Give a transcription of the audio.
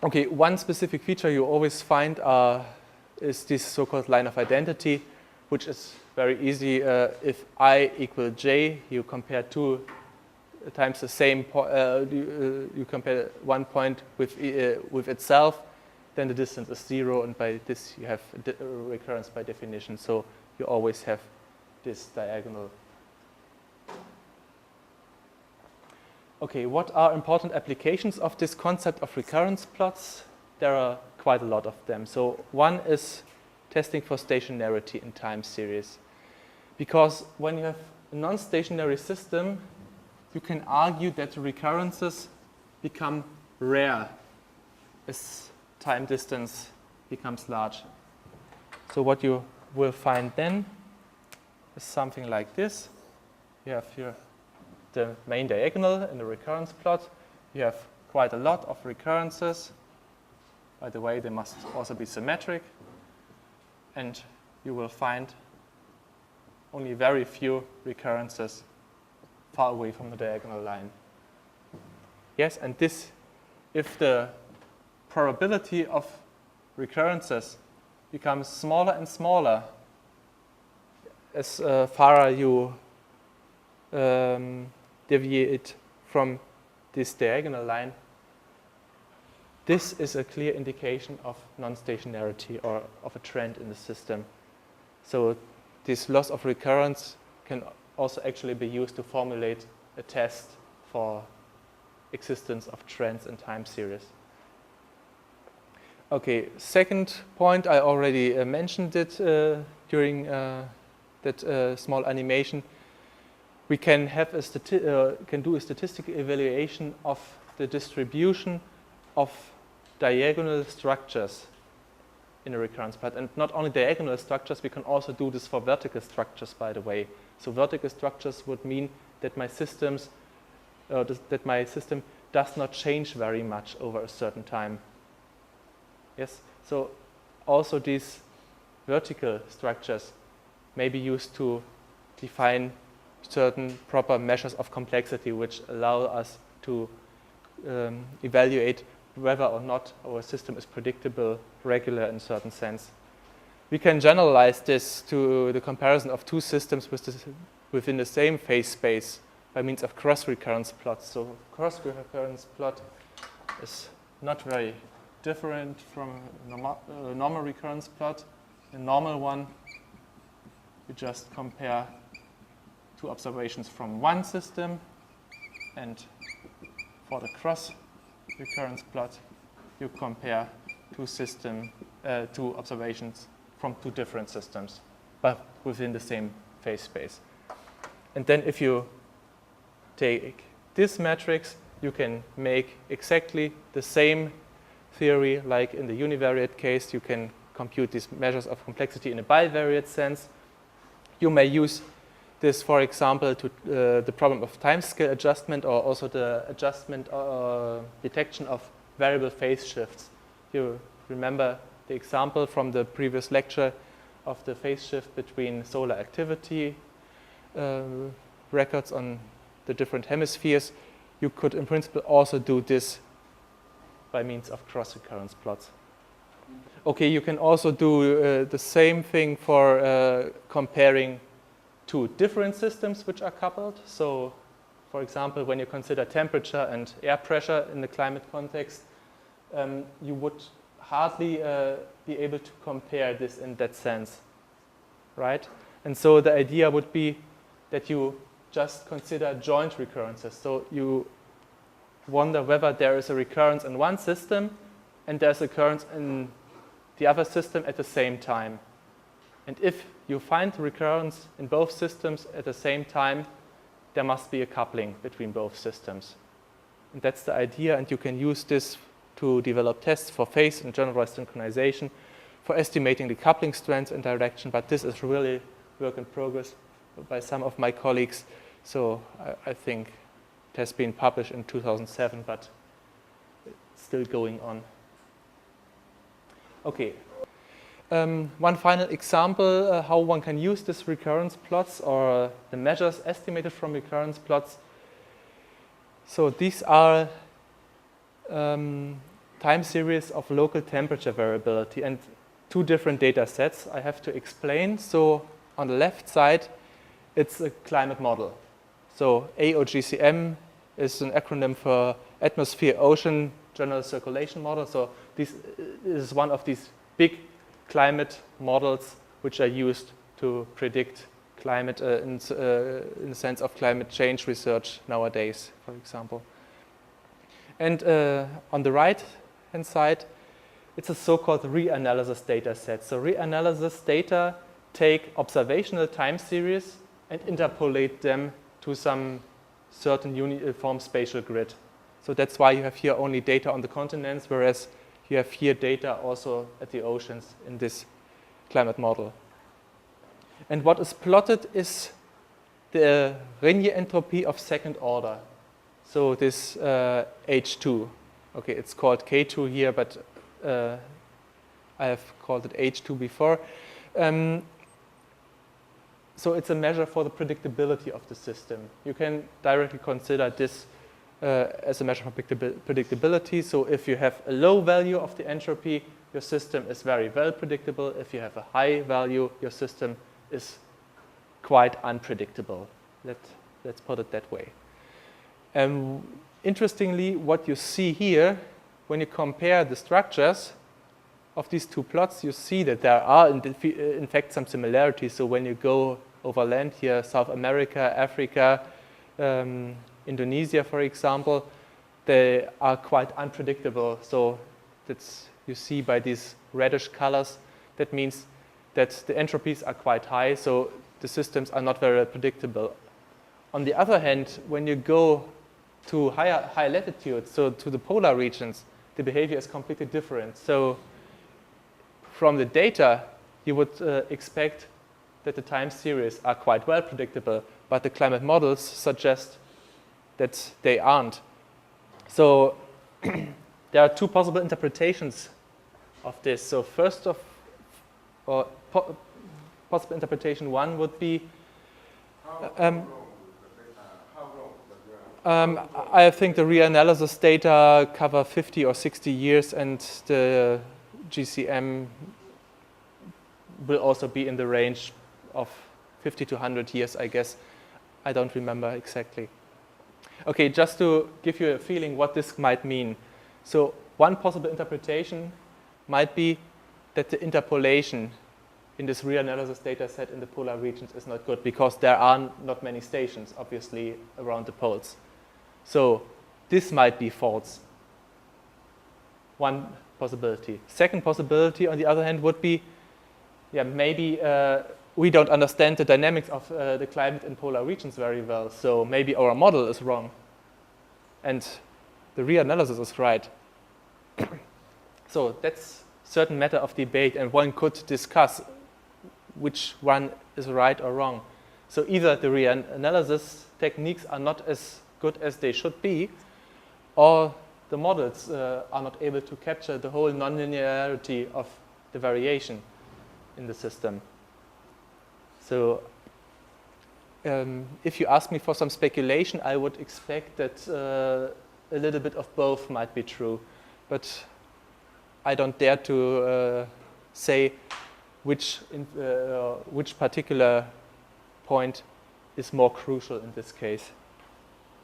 Okay, one specific feature you always find is this so-called line of identity, which is very easy. If I equal j, you compare 2 times the same, you compare one point with itself, then the distance is 0, and by this you have a recurrence by definition. So you always have this diagonal. Okay, what are important applications of this concept of recurrence plots? There are quite a lot of them. So one is testing for stationarity in time series. Because when you have a non-stationary system, you can argue that the recurrences become rare as time distance becomes large. So what you will find then is something like this. You have here the main diagonal in the recurrence plot. You have quite a lot of recurrences. By the way, they must also be symmetric. And you will find only very few recurrences far away from the diagonal line. Yes, and this, if the probability of recurrences becomes smaller and smaller as far as you deviate from this diagonal line, this is a clear indication of non-stationarity or of a trend in the system. So this loss of recurrence can also actually be used to formulate a test for existence of trends in time series. Okay, second point, I already mentioned it during that small animation. We can have can do a statistical evaluation of the distribution of diagonal structures in a recurrence plot. And not only diagonal structures, we can also do this for vertical structures, by the way. So vertical structures would mean that my system does not change very much over a certain time. Yes, so also these vertical structures may be used to define certain proper measures of complexity which allow us to evaluate whether or not our system is predictable, regular in a certain sense. We can generalize this to the comparison of two systems within the same phase space by means of cross-recurrence plots. So cross-recurrence plot is not very different from a normal recurrence plot. A normal one, you just compare two observations from one system, and for the cross-recurrence plot, you compare two observations from two different systems, but within the same phase space. And then if you take this matrix, you can make exactly the same theory like in the univariate case. You can compute these measures of complexity in a bivariate sense. You may use this, for example, to the problem of timescale adjustment, or also the adjustment detection of variable phase shifts. You remember the example from the previous lecture of the phase shift between solar activity records on the different hemispheres. You could, in principle, also do this by means of cross-recurrence plots. Okay, you can also do the same thing for comparing two different systems which are coupled. So, for example, when you consider temperature and air pressure in the climate context, you would hardly be able to compare this in that sense, right? And so the idea would be that you just consider joint recurrences. So you wonder whether there is a recurrence in one system and there's a recurrence in the other system at the same time. And if you find recurrence in both systems at the same time, there must be a coupling between both systems. And that's the idea, and you can use this to develop tests for phase and generalized synchronization, for estimating the coupling strengths and direction, but this is really work in progress by some of my colleagues. So I think it has been published in 2007, but it's still going on. Okay. One final example how one can use this recurrence plots or the measures estimated from recurrence plots. So these are time series of local temperature variability and two different data sets I have to explain. So on the left side, it's a climate model. So AOGCM is an acronym for Atmosphere Ocean General Circulation Model. So this is one of these big climate models which are used to predict climate in the sense of climate change research nowadays, for example. And on the right-hand side, it's a so-called reanalysis data set. So reanalysis data take observational time series and interpolate them to some certain uniform spatial grid. So that's why you have here only data on the continents, whereas you have here data also at the oceans in this climate model. And what is plotted is the Rényi entropy of second order. So this H2. Okay, it's called K2 here, but I have called it H2 before. So it's a measure for the predictability of the system. You can directly consider this as a measure for predictability. So if you have a low value of the entropy, your system is very well predictable. If you have a high value, your system is quite unpredictable. Let's put it that way. Interestingly, what you see here, when you compare the structures of these two plots, you see that there are, in fact, some similarities. So when you go over land here, South America, Africa, Indonesia, for example, they are quite unpredictable. So that's, you see by these reddish colors, that means that the entropies are quite high, so the systems are not very predictable. On the other hand, when you go to high latitudes, so to the polar regions, the behavior is completely different. So from the data, you would expect that the time series are quite well predictable, but the climate models suggest that they aren't. So there are two possible interpretations of this. So first of, or possible interpretation one would be, I think the reanalysis data cover 50 or 60 years, and the GCM will also be in the range of 50 to 100 years, I guess. I don't remember exactly. Okay, just to give you a feeling what this might mean. So one possible interpretation might be that the interpolation in this reanalysis data set in the polar regions is not good because there are not many stations, obviously, around the poles. So this might be false. One possibility. Second possibility, on the other hand, would be, yeah, maybe we don't understand the dynamics of the climate in polar regions very well, so maybe our model is wrong and the reanalysis is right. So that's a certain matter of debate, and one could discuss which one is right or wrong. So either the reanalysis techniques are not as good as they should be, or the models are not able to capture the whole nonlinearity of the variation in the system. So if you ask me for some speculation, I would expect that a little bit of both might be true, but I don't dare to say which particular point is more crucial in this case.